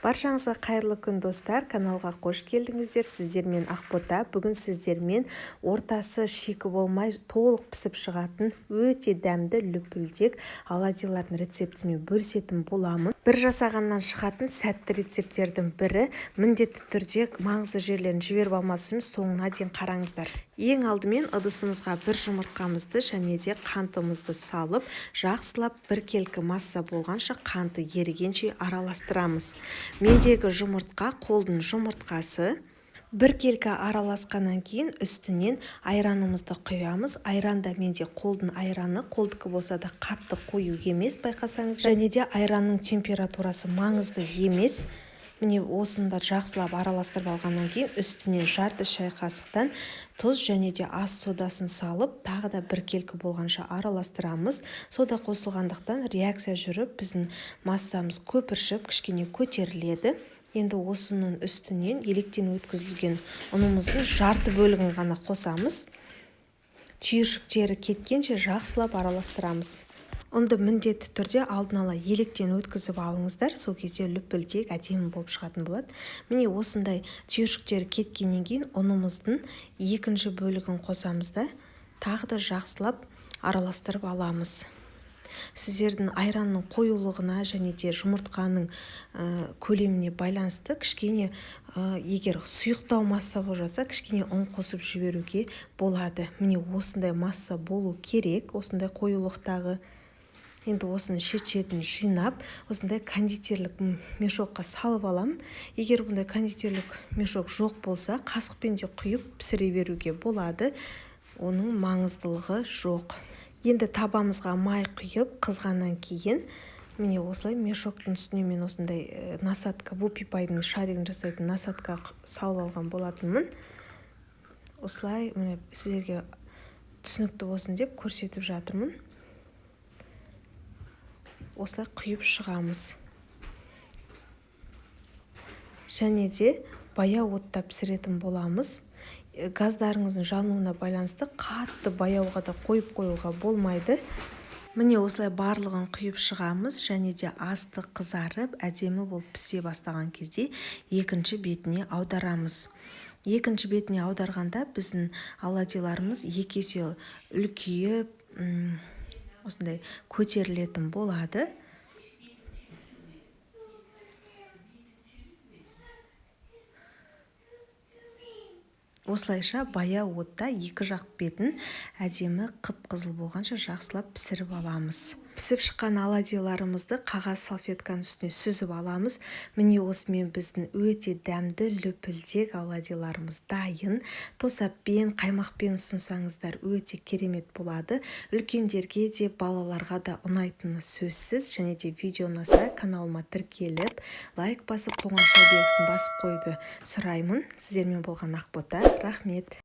Баршаңызға қайырлы күн достар, каналға қош келдіңіздер. Сіздермен Ақбота. Бүгін сіздермен ортасы шикі болмай толық пісіп шығатын өте дәмді лүпілдек оладьилардың рецептімен бөлісетін боламын. Бір жасағаннан шығатын сәтті рецепттердің бірі. Міндетті түрде маңызды жерлерін жіберіп алмасын, соңына дейін қараңыздар. Ең алдымен ыдысымызға бір жұмыртқамызды және де қантымызды салып, жақсылап біркелкі масса болғанша қанты ерігенше араластырамыз. Мендегі жұмыртқа қолдың жұмыртқасы. Біркелкі араласқаннан кейін үстінен айранымызды құямыз. Айранда менде қолдың айраны, қолдікі болса да қатты қою емес, байқасаңыз. Және де айранның температурасы маңызды емес. Міне осында жақсылап араластырып алғаннан кейін үстінен жарты шай қасықтан тұз және де ас содасын салып, тағы да біркелкі болғанша араластырамыз. Сода қосылғандықтан реакция жүріп, біздің массамыз көпіршіп, кішкене көтеріледі. Енді осының үстінен електен өткізілген ұнымыздың жарты бөлігін ғана қосамыз. Түйіршіктері кеткенше жақсылап араластырамыз. Ұнды міндетті түрде алдын ала електен өткізіп алыңыздар, сол кезде лүпілдек әдемі болып шығатын болады. Міне осындай түйіршіктері кеткеннен кейін ұнымыздың екінші бөлігін қосамыз да тағы да жақсылап араластырып аламыз. Сіздердің айранның қоюлығына және де жұмыртқаның көлеміне байланысты кішкене егер сұйықтау масса болып жатса, кішкене ұн қосып жіберуге болады. Міне осындай масса болу керек, осындай қоюлықтағы. Енді осыны шет-шетін жинап, осындай кондитерлік мешокқа салып алам. Егер бұндай кондитерлік мешок жоқ болса, қасықпен де құйып пісіре беруге болады. Оның маңыздылығы жоқ. Енді табамызға май құйып қызғаннан кейін, міне осылай мешоктың үстіне мен осындай насадка, вупипайдың шаригін жасайтын насадка салып алған болатынмын. Осылай міне сіздерге түсінікті болсын деп көрсетіп жатырмын. Осылай құйып шығамыз. Және де баяу отта пісіретін боламыз. Газдарыңыздың жануына байланысты қатты баяуға да қойып қоюға болмайды. Міне осылай барлығын құйып шығамыз және де асты қызарып, әдемі болып пісе бастаған кезде екінші бетіне аударамыз. Екінші бетіне аударғанда біздің оладьиларымыз екі есе үлкейіп, осындай көтерілетін болады. Осылайша баяу отта екі жақ бетін әдемі қып-қызыл болғанша жақсылап пісіріп аламыз. Пісіп шыққан оладьиларымызды қағаз салфетканың үстіне сүзіп аламыз. Міне осымен біздің өте дәмді лүпілдек оладьиларымыз дайын. Тосаппен, қаймақпен ұсынсаңыздар өте керемет болады. Үлкендерге де, балаларға да ұнайтыны сөзсіз. Және де видео ұнаса каналыма тіркеліп, лайк басып, қоңырау белгісін басып қойды сұраймын. Сіздермен болған Ақбота. Рахмет.